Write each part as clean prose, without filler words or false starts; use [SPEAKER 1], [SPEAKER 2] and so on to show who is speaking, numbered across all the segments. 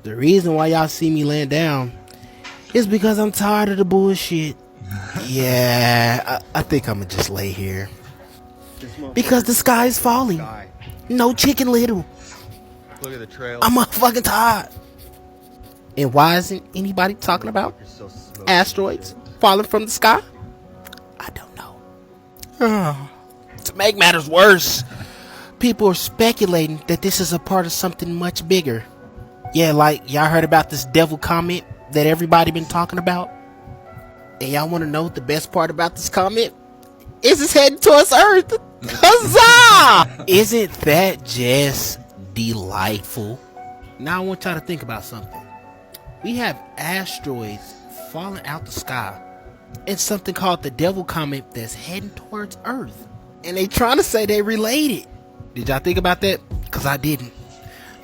[SPEAKER 1] The reason why y'all see me laying down is because I'm tired of the bullshit. Yeah, I think I'm gonna just lay here. Because the sky is falling. No Chicken Little.
[SPEAKER 2] Look at the trail.
[SPEAKER 1] I'm motherfucking tired. And why isn't anybody talking about asteroids falling from the sky? I don't know. To make matters worse, people are speculating that this is a part of something much bigger. Yeah, like y'all heard about this devil comet that everybody been talking about? And y'all want to know what the best part about this comet? Is it's heading towards Earth. Huzzah! Isn't that just delightful? Now I want y'all to think about something. We have asteroids falling out the sky and something called the devil comet that's heading towards Earth. And they trying to say they related. Did y'all think about that? Because I didn't.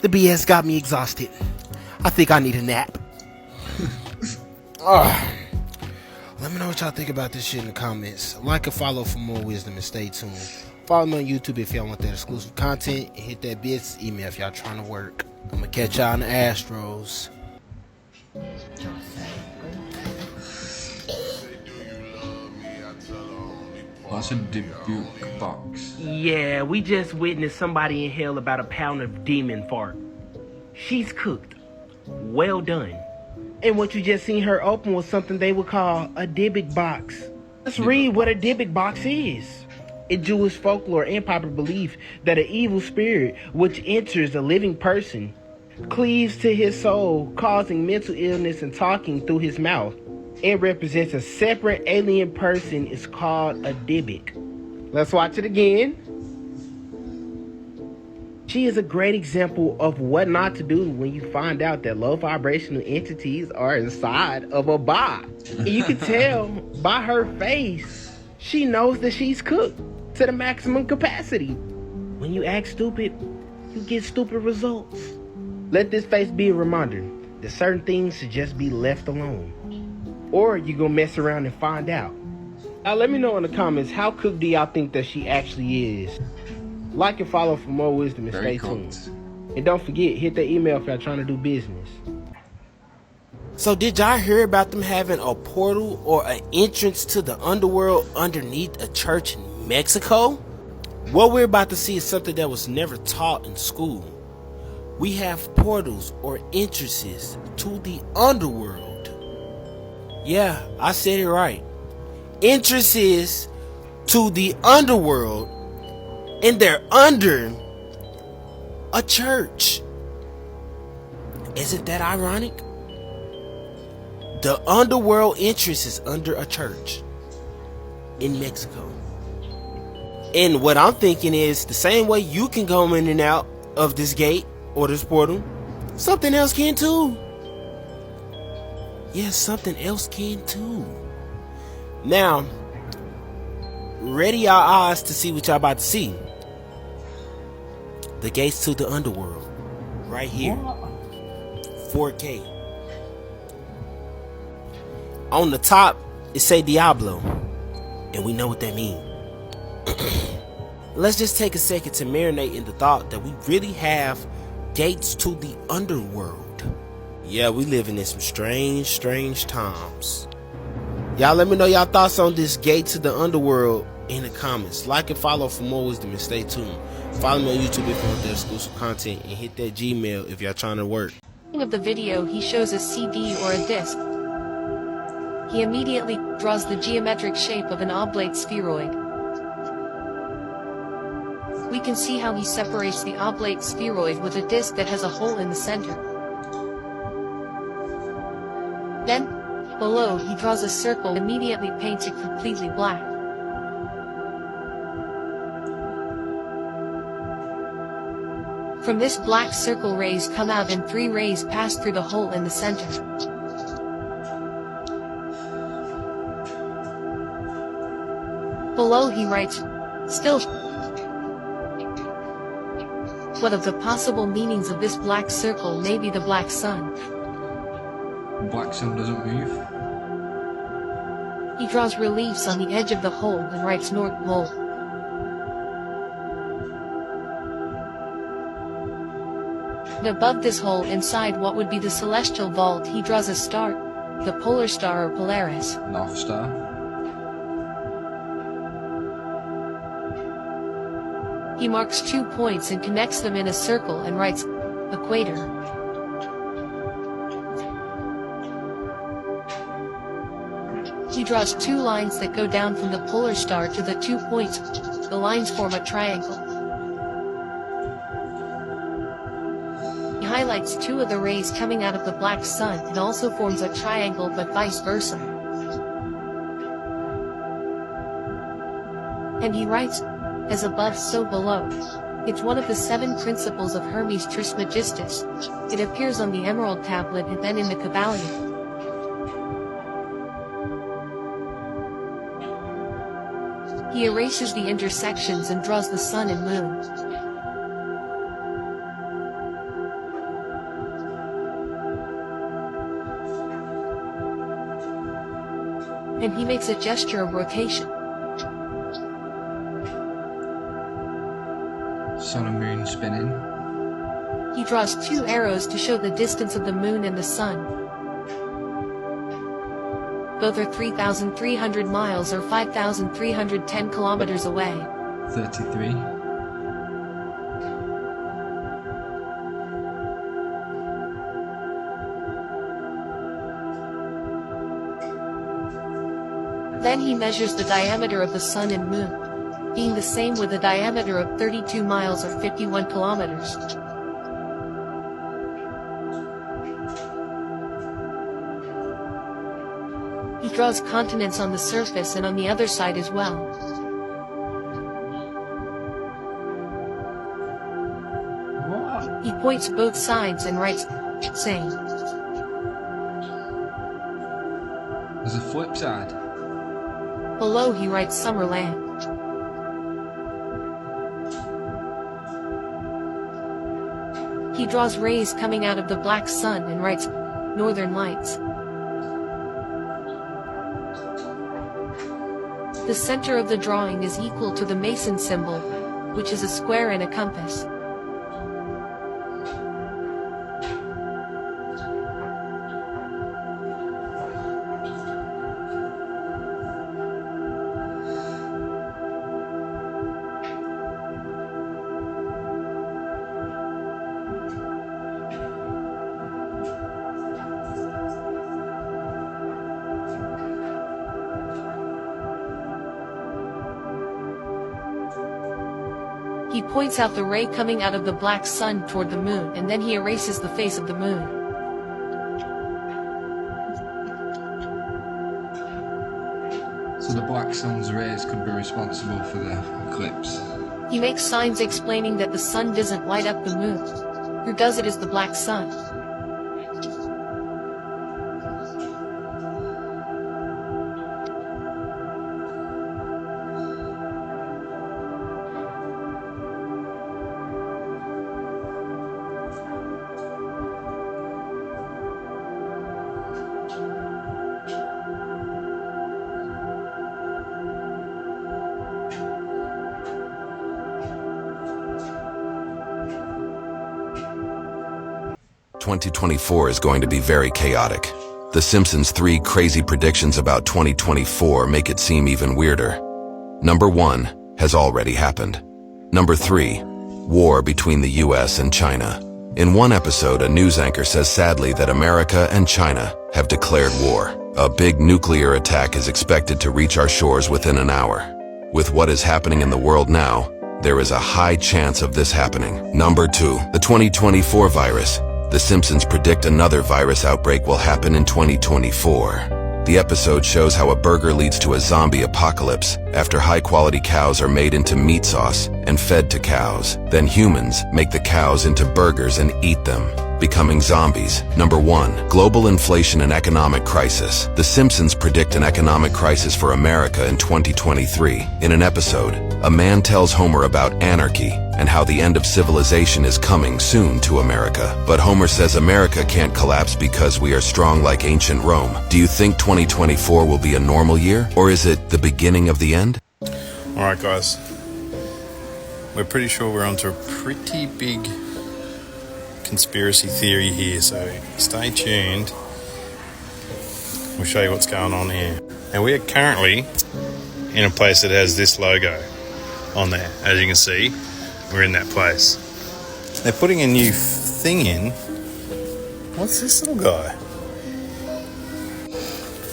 [SPEAKER 1] The BS got me exhausted. I think I need a nap. Let me know what y'all think about this shit in the comments. Like and follow for more wisdom and stay tuned. Follow me on YouTube if y'all want that exclusive content. And hit that bitch email if y'all trying to work. I'm gonna catch y'all in the Astros.
[SPEAKER 3] That's a debut box.
[SPEAKER 1] Yeah, we just witnessed somebody inhale about a pound of demon fart. She's cooked. Well done. And what you just seen her open was something they would call a Dybbuk box. Let's read what a Dybbuk box is. In Jewish folklore and popular belief that an evil spirit which enters a living person cleaves to his soul, causing mental illness and talking through his mouth, and represents a separate alien person is called a Dybbuk. Let's watch it again. She is a great example of what not to do when you find out that low vibrational entities are inside of a box. And you can tell by her face, she knows that she's cooked to the maximum capacity. When you act stupid, you get stupid results. Let this face be a reminder that certain things should just be left alone. Or you gonna mess around and find out. Now let me know in the comments, how cooked do y'all think that she actually is? Like and follow for more wisdom and stay tuned. And don't forget, hit that email if y'all trying to do business. So did y'all hear about them having a portal or an entrance to the underworld underneath a church in Mexico? What we're about to see is something that was never taught in school. We have portals or entrances to the underworld. Yeah, I said it right. Entrances to the underworld, and they're under a church. Isn't that ironic? The underworld entrance is under a church in Mexico. And what I'm thinking is, the same way you can go in and out of this gate or this portal, something else can too. Yes, something else can too. Now, ready your eyes to see what y'all about to see. The gates to the underworld. Right here. 4K. On the top, it say Diablo. And we know what that means. Let's just take a second to marinate in the thought that we really have gates to the underworld. Yeah, we living in some strange times. Y'all let me know y'all thoughts on this gate to the underworld in the comments. Like and follow for more wisdom and stay tuned. Follow me on YouTube if you want that exclusive content, and hit that Gmail if y'all trying to work.
[SPEAKER 4] Of the video, he shows a CD or a disc. He immediately draws the geometric shape of an oblate spheroid. We can see how he separates the oblate spheroid with a disc that has a hole in the center. Then, below, he draws a circle, immediately paints it completely black. From this black circle, rays come out and 3 rays pass through the hole in the center. Below he writes, still. What of the possible meanings of this black circle may be the black sun?
[SPEAKER 3] Black sun doesn't move.
[SPEAKER 4] He draws reliefs on the edge of the hole and writes North Pole. And above this hole, inside what would be the celestial vault, he draws a star, the polar star or Polaris.
[SPEAKER 3] North Star.
[SPEAKER 4] He marks 2 points and connects them in a circle and writes equator. He draws 2 lines that go down from the polar star to the 2 points. The lines form a triangle. He highlights 2 of the rays coming out of the black sun and also forms a triangle, but vice versa. And he writes, as above so below. It's one of the 7 principles of Hermes Trismegistus. It appears on the emerald tablet and then in the Kabbalion. He erases the intersections and draws the sun and moon. And he makes a gesture of rotation.
[SPEAKER 3] Sun and moon spinning.
[SPEAKER 4] He draws 2 arrows to show the distance of the moon and the sun. Both are 3,300 miles or 5,310 kilometers away.
[SPEAKER 3] 33.
[SPEAKER 4] Then he measures the diameter of the sun and moon, being the same with a diameter of 32 miles or 51 kilometers. He draws continents on the surface and on the other side as well.
[SPEAKER 3] What?
[SPEAKER 4] He points both sides and writes, saying,
[SPEAKER 3] There's a flip side.
[SPEAKER 4] below he writes Summerland. He draws rays coming out of the black sun and writes, Northern Lights. The center of the drawing is equal to the Mason symbol, which is a square and a compass. He points out the ray coming out of the black sun toward the moon, and then he erases the face of the moon.
[SPEAKER 3] So the black sun's rays could be responsible for the eclipse.
[SPEAKER 4] He makes signs explaining that the sun doesn't light up the moon. Who does it is the black sun.
[SPEAKER 5] "2024 is going to be very chaotic. The Simpsons' 3 crazy predictions about 2024 make it seem even weirder. Number 1 has already happened. Number 3, war between the US and China. In one episode, a news anchor says sadly that America and China have declared war. A big nuclear attack is expected to reach our shores within an hour. With what is happening in the world now, there is a high chance of this happening. Number 2, the 2024 virus. The Simpsons predict another virus outbreak will happen in 2024. The episode shows how a burger leads to a zombie apocalypse after high-quality cows are made into meat sauce and fed to cows. Then humans make the cows into burgers and eat them, becoming zombies. Number 1, global inflation and economic crisis. The Simpsons predict an economic crisis for America in 2023. In an episode, a man tells Homer about anarchy and how the end of civilization is coming soon to America. But Homer says America can't collapse because we are strong like ancient Rome. Do you think 2024 will be a normal year? Or is it the beginning of the end?
[SPEAKER 6] Alright guys, we're pretty sure we're onto a pretty big conspiracy theory here, so stay tuned. We'll show you what's going on here. And we are currently in a place that has this logo on there. As you can see, we're in that place. They're putting a new thing in. What's this little guy?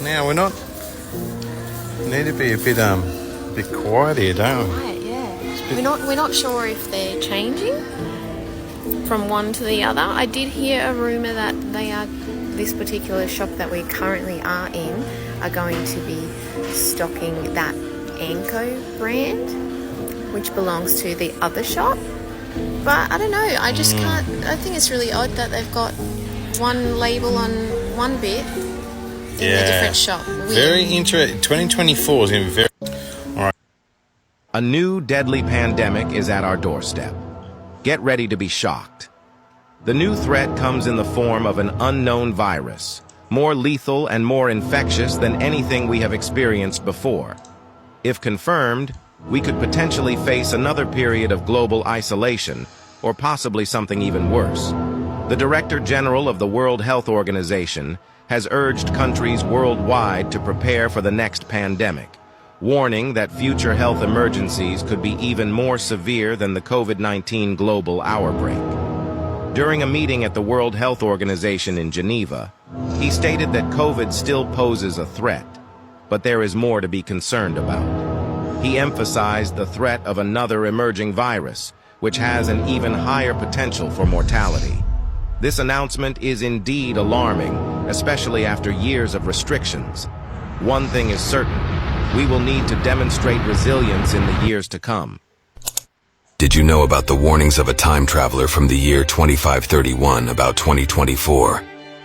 [SPEAKER 6] Now we need to be a bit quiet here, don't we?
[SPEAKER 7] Right, yeah. We're not sure if they're changing from one to the other. I did hear a rumor that this particular shop that we currently are in are going to be stocking that Anko brand, which belongs to the other shop. But I don't know, I just can't. I think it's really odd that they've got one label on one bit in a different shop. Weird.
[SPEAKER 6] Very interesting. 2024 is going to be very... All right.
[SPEAKER 8] A new deadly pandemic is at our doorstep. Get ready to be shocked. The new threat comes in the form of an unknown virus, more lethal and more infectious than anything we have experienced before. If confirmed, we could potentially face another period of global isolation, or possibly something even worse. The Director General of the World Health Organization has urged countries worldwide to prepare for the next pandemic, warning that future health emergencies could be even more severe than the COVID-19 global outbreak. During a meeting at the World Health Organization in Geneva, he stated that COVID still poses a threat, but there is more to be concerned about. He emphasized the threat of another emerging virus, which has an even higher potential for mortality. This announcement is indeed alarming, especially after years of restrictions. One thing is certain, we will need to demonstrate resilience in the years to come.
[SPEAKER 5] Did you know about the warnings of a time traveler from the year 2531 about 2024?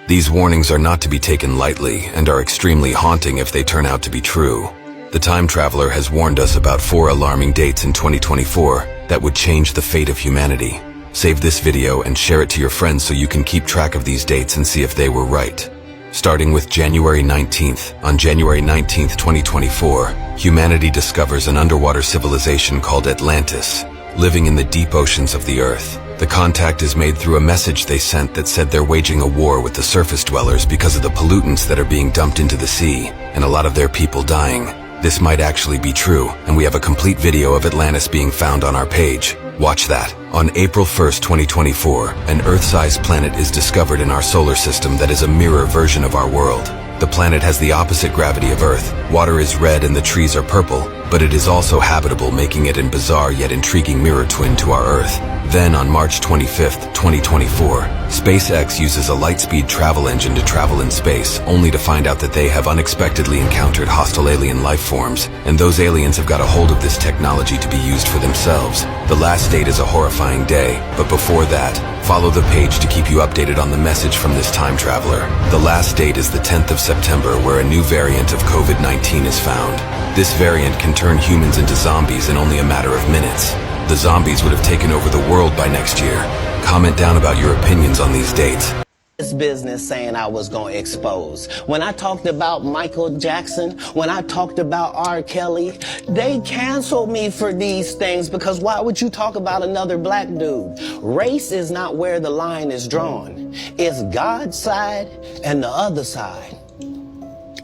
[SPEAKER 5] These warnings are not to be taken lightly and are extremely haunting if they turn out to be true. The time traveler has warned us about 4 alarming dates in 2024 that would change the fate of humanity. Save this video and share it to your friends so you can keep track of these dates and see if they were right. Starting with January 19th. On January 19th, 2024, humanity discovers an underwater civilization called Atlantis, living in the deep oceans of the Earth. The contact is made through a message they sent that said they're waging a war with the surface dwellers because of the pollutants that are being dumped into the sea, and a lot of their people dying. This might actually be true, and we have a complete video of Atlantis being found on our page. Watch that. On April 1st, 2024, an Earth-sized planet is discovered in our solar system that is a mirror version of our world. The planet has the opposite gravity of Earth. Water is red and the trees are purple, but it is also habitable, making it a bizarre yet intriguing mirror twin to our Earth. Then on March 25th, 2024, SpaceX uses a light-speed travel engine to travel in space, only to find out that they have unexpectedly encountered hostile alien life forms, and those aliens have got a hold of this technology to be used for themselves. The last date is a horrifying day, but before that, follow the page to keep you updated on the message from this time traveler. The last date is the 10th of September, where a new variant of COVID-19 is found. This variant can turn humans into zombies in only a matter of minutes. The zombies would have taken over the world by next year. Comment down about your opinions on these dates.
[SPEAKER 9] This business saying I was going to expose. When I talked about Michael Jackson, when I talked about R. Kelly, they canceled me for these things because why would you talk about another black dude? Race is not where the line is drawn. It's God's side and the other side.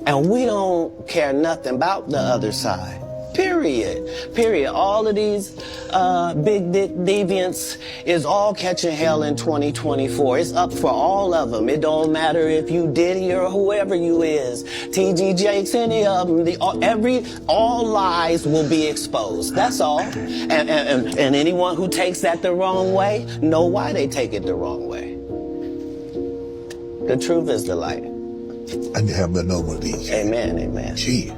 [SPEAKER 9] And we don't care nothing about the other side. Period. Period. All of these big dick deviants is all catching hell in 2024. It's up for all of them. It don't matter if you Diddy or whoever you is. TG Jakes, any of them. All lies will be exposed. That's all. And anyone who takes that the wrong way, know why they take it the wrong way. The truth is the light.
[SPEAKER 10] I need to have another one of these.
[SPEAKER 9] Amen. Amen.
[SPEAKER 10] Gee.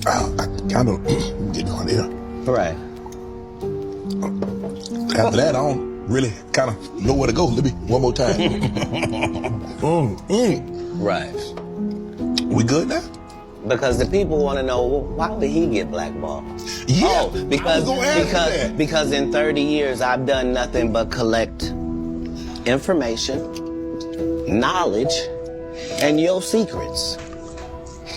[SPEAKER 10] I kind of get on there.
[SPEAKER 9] Right.
[SPEAKER 10] After that, I don't really kind of know where to go. Let me one more time.
[SPEAKER 9] Right.
[SPEAKER 10] We good now?
[SPEAKER 9] Because the people want to know, well, why would he get blackballed?
[SPEAKER 10] Yeah.
[SPEAKER 9] Oh, because in 30 years I've done nothing but collect information, knowledge, and your secrets.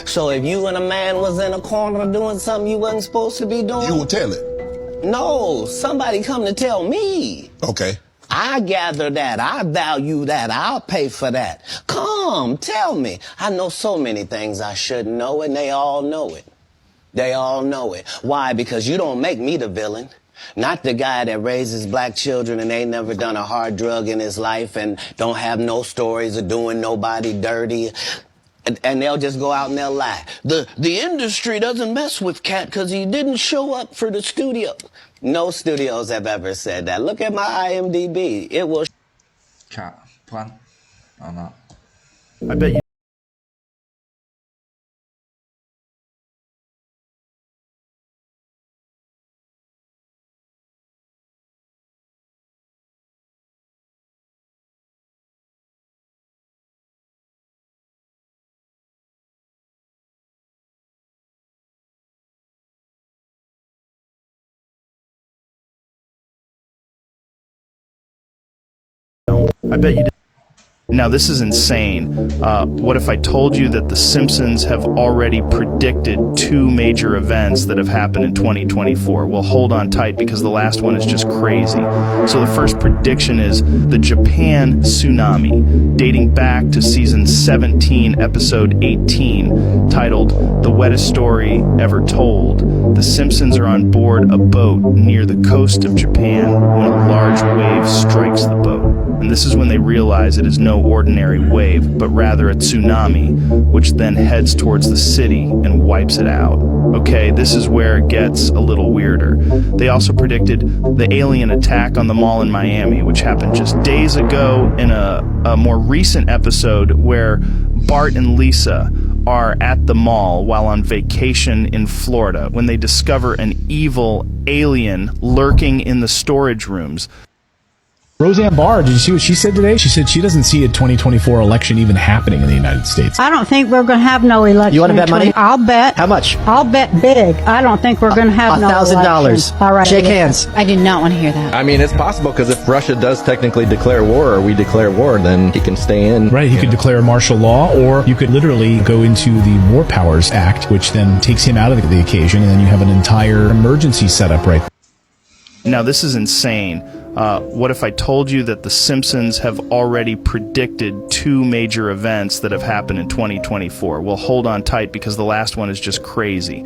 [SPEAKER 9] So if you and a man was in a corner doing something you wasn't supposed to be doing,
[SPEAKER 10] you will tell it.
[SPEAKER 9] No, somebody come to tell me.
[SPEAKER 10] Okay.
[SPEAKER 9] I gather that. I value that. I'll pay for that. Come, tell me. I know so many things I shouldn't know, and they all know it. They all know it. Why? Because you don't make me the villain. Not the guy that raises black children and ain't never done a hard drug in his life and don't have no stories of doing nobody dirty. And they'll just go out and they'll lie. The industry doesn't mess with Cat because he didn't show up for the studio. No studios have ever said that. Look at my IMDb. It will.
[SPEAKER 3] Cat plan or not?
[SPEAKER 11] I bet you. I bet you did. Now, this is insane. What if I told you that The Simpsons have already predicted 2 major events that have happened in 2024? Well, hold on tight because the last one is just crazy. So the first prediction is the Japan tsunami, dating back to season 17, episode 18, titled The Wettest Story Ever Told. The Simpsons are on board a boat near the coast of Japan when a large wave strikes the boat. And this is when they realize it is no ordinary wave, but rather a tsunami, which then heads towards the city and wipes it out. Okay, this is where it gets a little weirder. They also predicted the alien attack on the mall in Miami, which happened just days ago in a more recent episode where Bart and Lisa are at the mall while on vacation in Florida when they discover an evil alien lurking in the storage rooms.
[SPEAKER 12] Roseanne Barr, did you see what she said today? She said she doesn't see a 2024 election even happening in the United States.
[SPEAKER 13] I don't think we're going to have no election.
[SPEAKER 14] You want to bet money?
[SPEAKER 13] I'll bet.
[SPEAKER 14] How much?
[SPEAKER 13] I'll bet big. I don't think we're going to have no election.
[SPEAKER 14] $1,000.
[SPEAKER 13] All right.
[SPEAKER 14] Shake hands.
[SPEAKER 15] I did not want to hear that.
[SPEAKER 16] I mean, it's possible because if Russia does technically declare war or we declare war, then he can stay in.
[SPEAKER 12] Right, he could declare martial law, or you could literally go into the War Powers Act, which then takes him out of the occasion, and then you have an entire emergency setup right there.
[SPEAKER 11] Now, this is insane. What if I told you that The Simpsons have already predicted 2 major events that have happened in 2024? Well, hold on tight because the last one is just crazy.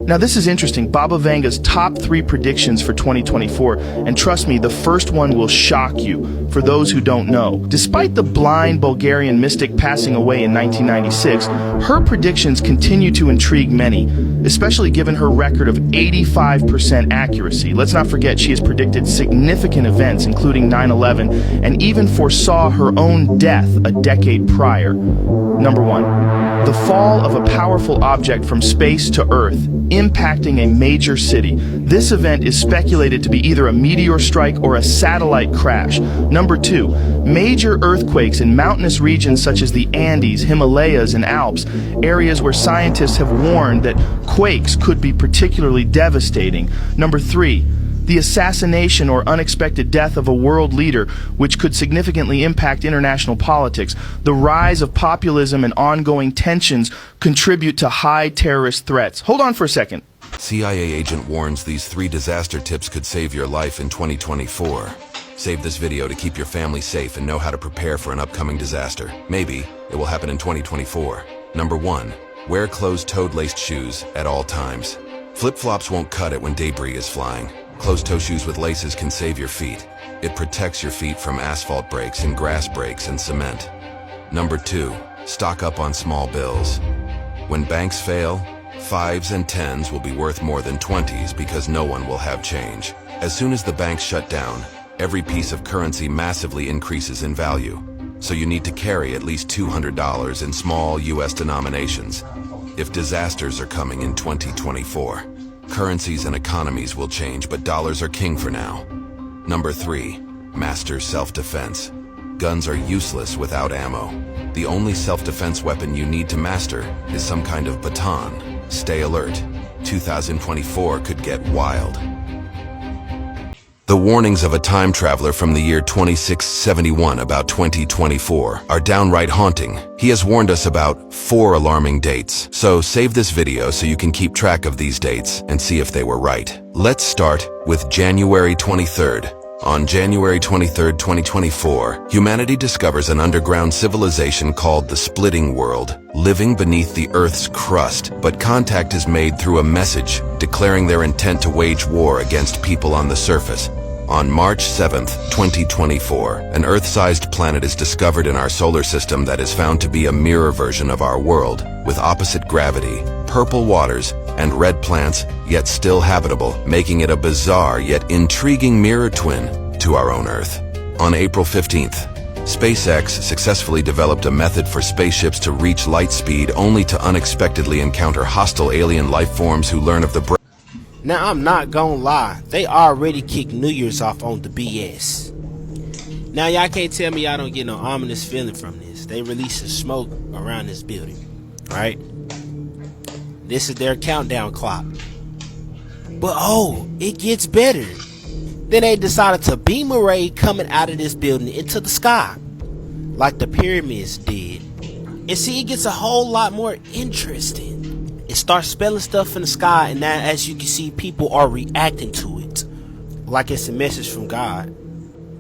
[SPEAKER 11] Now, this is interesting. Baba Vanga's top 3 predictions for 2024, and trust me, the first one will shock you, for those who don't know. Despite the blind Bulgarian mystic passing away in 1996, her predictions continue to intrigue many, especially given her record of 85% accuracy. Let's not forget she has predicted significant events, including 9/11, and even foresaw her own death a decade prior. Number 1, the fall of a powerful object from space to Earth, impacting a major city. This event is speculated to be either a meteor strike or a satellite crash. Number 2, major earthquakes in mountainous regions such as the Andes, Himalayas, and Alps, areas where scientists have warned that quakes could be particularly devastating. Number 3, the assassination or unexpected death of a world leader, which could significantly impact international politics. The rise of populism and ongoing tensions contribute to high terrorist threats. Hold on for a second.
[SPEAKER 5] CIA agent warns these 3 disaster tips could save your life in 2024. Save this video to keep your family safe and know how to prepare for an upcoming disaster. Maybe it will happen in 2024. Number 1, wear closed-toed laced shoes at all times. Flip-flops won't cut it when debris is flying. Closed-toe shoes with laces can save your feet. It protects your feet from asphalt breaks and grass breaks and cement. Number 2, stock up on small bills. When banks fail, 5s and 10s will be worth more than 20s because no one will have change. As soon as the banks shut down, every piece of currency massively increases in value. So you need to carry at least $200 in small US denominations. If disasters are coming in 2024, currencies and economies will change, but dollars are king for now. Number 3, master self-defense. Guns are useless without ammo. The only self-defense weapon you need to master is some kind of baton. Stay alert. 2024 could get wild. The warnings of a time traveler from the year 2671 about 2024 are downright haunting. He has warned us about 4 alarming dates. So save this video so you can keep track of these dates and see if they were right. Let's start with January 23rd. On January 23, 2024, humanity discovers an underground civilization called the Splitting World, living beneath the Earth's crust, but contact is made through a message declaring their intent to wage war against people on the surface. On March 7, 2024, an Earth-sized planet is discovered in our solar system that is found to be a mirror version of our world, with opposite gravity, purple waters, and red plants, yet still habitable, making it a bizarre yet intriguing mirror twin to our own Earth. On April 15th, SpaceX successfully developed a method for spaceships to reach light speed only to unexpectedly encounter hostile alien life forms who learn of the
[SPEAKER 1] Now, I'm not gonna lie, they already kicked New Year's off on the BS. Now, y'all can't tell me y'all don't get no ominous feeling from this. They releasing smoke around this building, right? This is their countdown clock. But oh, it gets better. Then they decided to beam a ray coming out of this building into the sky, like the pyramids did. And see, it gets a whole lot more interesting. It starts spelling stuff in the sky, and now, as you can see, people are reacting to it like it's a message from God.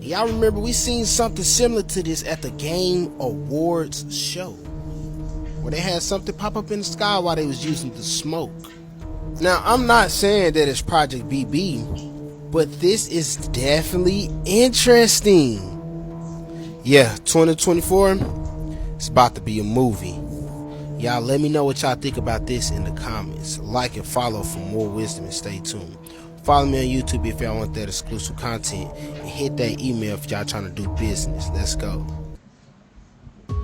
[SPEAKER 1] Y'all remember we seen something similar to this at the Game Awards show, where they had something pop up in the sky while they was using the smoke. Now, I'm not saying that it's Project BB, but this is definitely interesting. Yeah, 2024, it's about to be a movie. Y'all let me know what y'all think about this in the comments. Like and follow for more wisdom, and stay tuned. Follow me on YouTube if y'all want that exclusive content, and hit that email if y'all trying to do business. Let's go.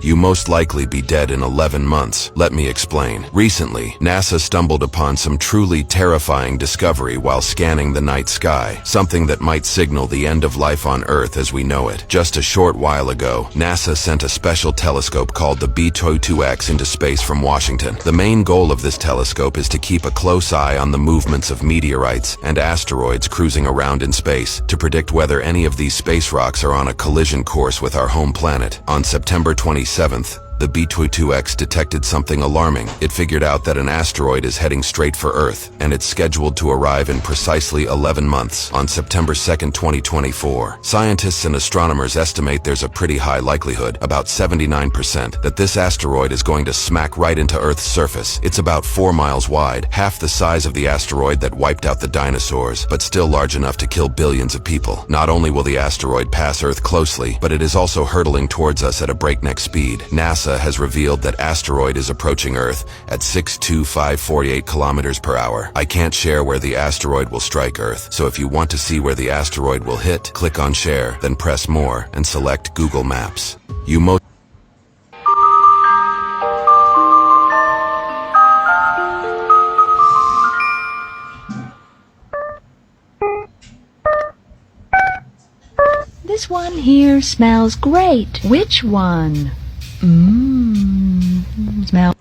[SPEAKER 5] You most likely be dead in 11 months. Let me explain. Recently, NASA stumbled upon some truly terrifying discovery while scanning the night sky, something that might signal the end of life on Earth as we know it. Just a short while ago, NASA sent a special telescope called the B-22X into space from Washington. The main goal of this telescope is to keep a close eye on the movements of meteorites and asteroids cruising around in space, to predict whether any of these space rocks are on a collision course with our home planet. On September 27th, the B-22X detected something alarming. It figured out that an asteroid is heading straight for Earth, and it's scheduled to arrive in precisely 11 months, on September 2nd, 2024. Scientists and astronomers estimate there's a pretty high likelihood, about 79%, that this asteroid is going to smack right into Earth's surface. It's about 4 miles wide, half the size of the asteroid that wiped out the dinosaurs, but still large enough to kill billions of people. Not only will the asteroid pass Earth closely, but it is also hurtling towards us at a breakneck speed. NASA has revealed that asteroid is approaching Earth at 62548 kilometers per hour. I can't share where the asteroid will strike Earth, so if you want to see where the asteroid will hit, click on share, then press more and select Google Maps. You most
[SPEAKER 14] This one here smells great. Which one? Smell.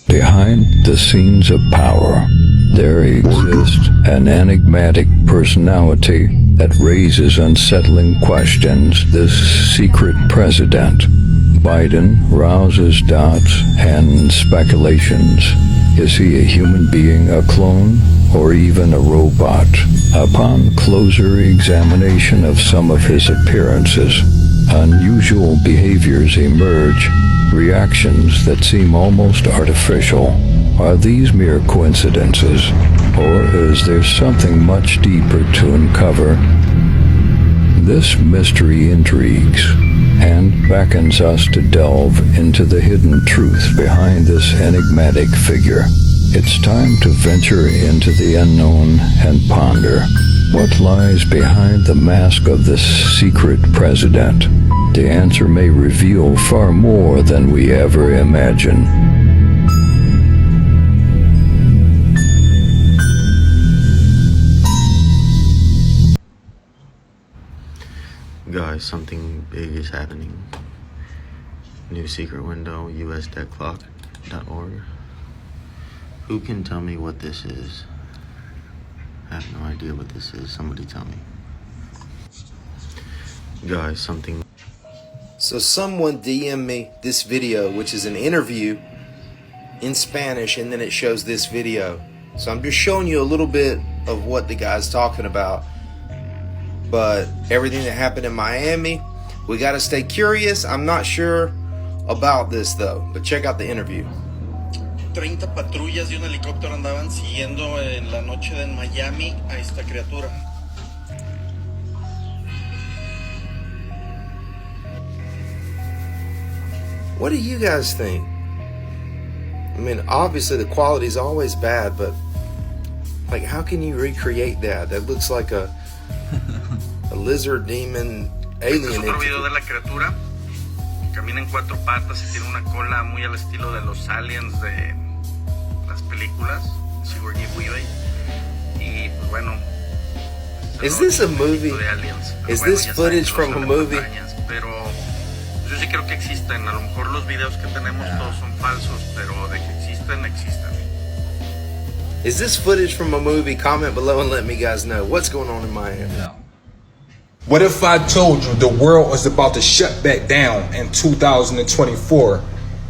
[SPEAKER 15] Behind the scenes of power, there exists an enigmatic personality that raises unsettling questions. This secret president, Biden, rouses doubts and speculations. Is he a human being, a clone, or even a robot? Upon closer examination of some of his appearances, unusual behaviors emerge, reactions that seem almost artificial. Are these mere coincidences, or is there something much deeper to uncover? This mystery intrigues and beckons us to delve into the hidden truth behind this enigmatic figure. It's time to venture into the unknown and ponder what lies behind the mask of this secret president. The answer may reveal far more than we ever imagined.
[SPEAKER 17] Guys, something big is happening. New secret window, usdeadclock.org. Who can tell me what this is? I have no idea what this is. Somebody tell me. Guys, something.
[SPEAKER 8] So someone DM'd me this video, which is an interview in Spanish, and then it shows this video. So I'm just showing you a little bit of what the guy's talking about. But everything that happened in Miami, we got to stay curious. I'm not sure about this though, but check out the interview.
[SPEAKER 18] 30 patrullas y un helicóptero andaban siguiendo en la noche de Miami a esta criatura.
[SPEAKER 8] What do you guys think? I mean, obviously the quality is always bad, but like, how can you recreate that? That looks like a lizard demon alien.
[SPEAKER 18] Este es otro video de la criatura. Camina en 4 patas y tiene una cola muy al estilo de los aliens de las películas. Sigourney Weaver. Y pues bueno.
[SPEAKER 8] Is this a movie? Is this footage from a movie?
[SPEAKER 18] Pero yo sí creo que existen. A lo mejor los videos que tenemos todos son falsos, pero de que existen, existen.
[SPEAKER 8] Is this footage from a movie? Comment below and let me guys know what's going on in Miami.
[SPEAKER 10] No. What if I told you the world was about to shut back down in 2024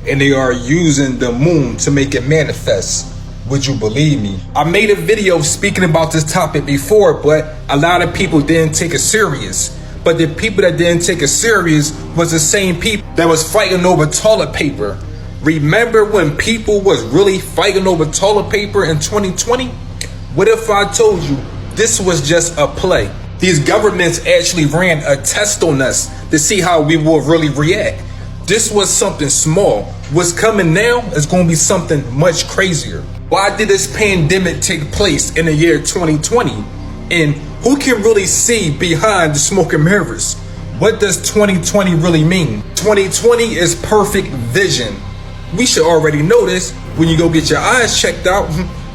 [SPEAKER 10] and they are using the moon to make it manifest? Would you believe me? I made a video speaking about this topic before, but a lot of people didn't take it serious. But the people that didn't take it serious was the same people that was fighting over toilet paper. Remember when people was really fighting over toilet paper in 2020? What if I told you this was just a play? These governments actually ran a test on us to see how we will really react. This was something small. What's coming now is going to be something much crazier. Why did this pandemic take place in the year 2020? And who can really see behind the smoke and mirrors? What does 2020 really mean? 2020 is perfect vision. We should already know this. When you go get your eyes checked out,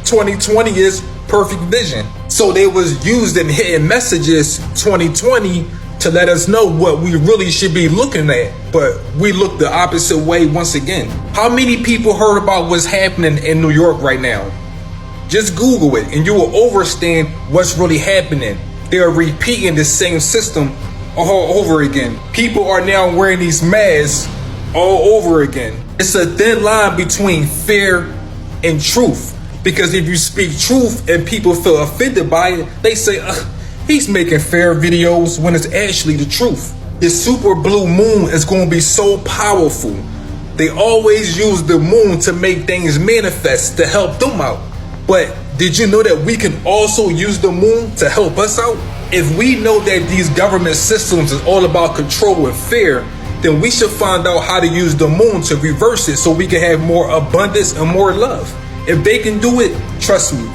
[SPEAKER 10] 2020 is perfect vision. So they was using hidden messages 2020 to let us know what we really should be looking at. But we look the opposite way once again. How many people heard about what's happening in New York right now? Just Google it and you will understand what's really happening. They are repeating the same system all over again. People are now wearing these masks all over again. It's a thin line between fear and truth. Because if you speak truth and people feel offended by it, they say, he's making fair videos, when it's actually the truth. This super blue moon is going to be so powerful. They always use the moon to make things manifest to help them out. But did you know that we can also use the moon to help us out? If we know that these government systems is all about control and fear, then we should find out how to use the moon to reverse it so we can have more abundance and more love. If they can do it, trust me,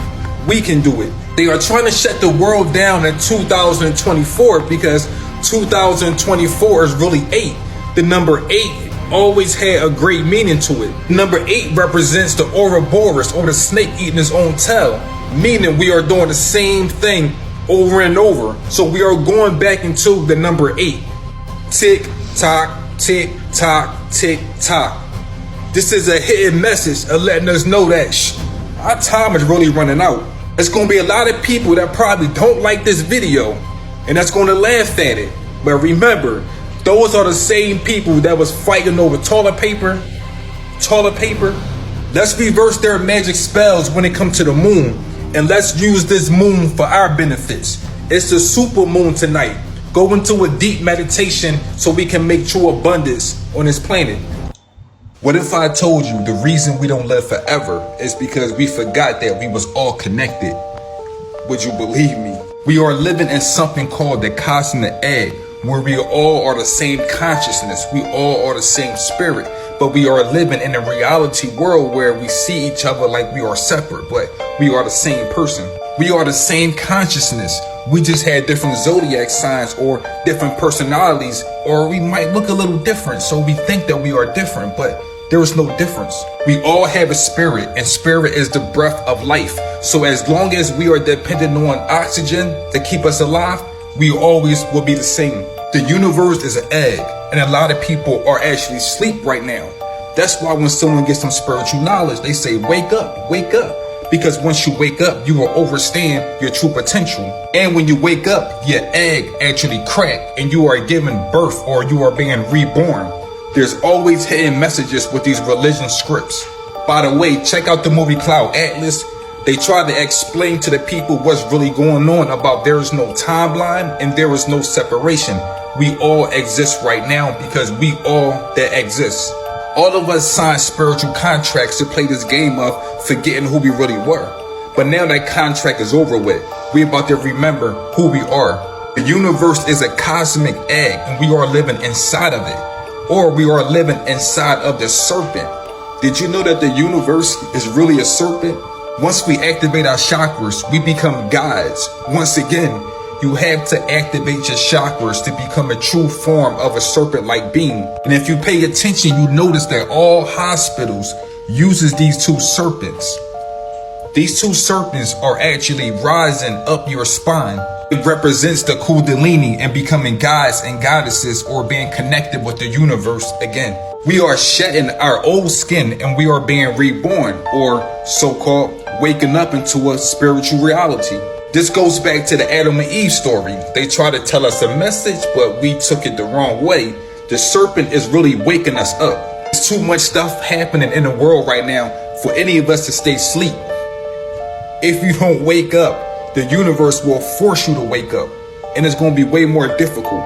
[SPEAKER 10] we can do it. They are trying to shut the world down in 2024 because 2024 is really 8. The number 8 always had a great meaning to it. Number 8 represents the Ouroboros, or the snake eating his own tail, meaning we are doing the same thing over and over. So we are going back into the number 8. Tick tock, tick tock, tick tock. This is a hidden message of letting us know that our time is really running out. There's going to be a lot of people that probably don't like this video and that's going to laugh at it. But remember, those are the same people that was fighting over toilet paper. Let's reverse their magic spells when it comes to the moon. And let's use this moon for our benefits. It's the super moon tonight. Go into a deep meditation so we can make true abundance on this planet. What if I told you the reason we don't live forever is because we forgot that we was all connected? Would you believe me? We are living in something called the cosmic egg, where we all are the same consciousness, we all are the same spirit, but we are living in a reality world where we see each other like we are separate, but we are the same person. We are the same consciousness. We just had different zodiac signs or different personalities, or we might look a little different, so we think that we are different, but there is no difference. We all have a spirit, and spirit is the breath of life. So as long as we are dependent on oxygen to keep us alive, we always will be the same. The universe is an egg, and a lot of people are actually asleep right now. That's why when someone gets some spiritual knowledge, they say, wake up, Because once you wake up, you will understand your true potential. And when you wake up, your egg actually cracked and you are given birth or you are being reborn. There's always hidden messages with these religion scripts. By the way, check out the movie Cloud Atlas. They try to explain to the people what's really going on about there is no timeline and there is no separation. We all exist right now because we all that exist. All of us signed spiritual contracts to play this game of forgetting who we really were. But now that contract is over with, we about to remember who we are. The universe is a cosmic egg and we are living inside of it. Or we are living inside of the serpent. Did you know that the universe is really a serpent? Once we activate our chakras, we become gods. Once again, you have to activate your chakras to become a true form of a serpent-like being. And if you pay attention, you notice that all hospitals uses these two serpents. These two serpents are actually rising up your spine. It represents the Kundalini and becoming gods and goddesses or being connected with the universe again. We are shedding our old skin and we are being reborn, or so-called waking up into a spiritual reality. This goes back to the Adam and Eve story. They try to tell us a message, but we took it the wrong way. The serpent is really waking us up. There's too much stuff happening in the world right now for any of us to stay asleep. If you don't wake up, the universe will force you to wake up, and it's going to be way more difficult.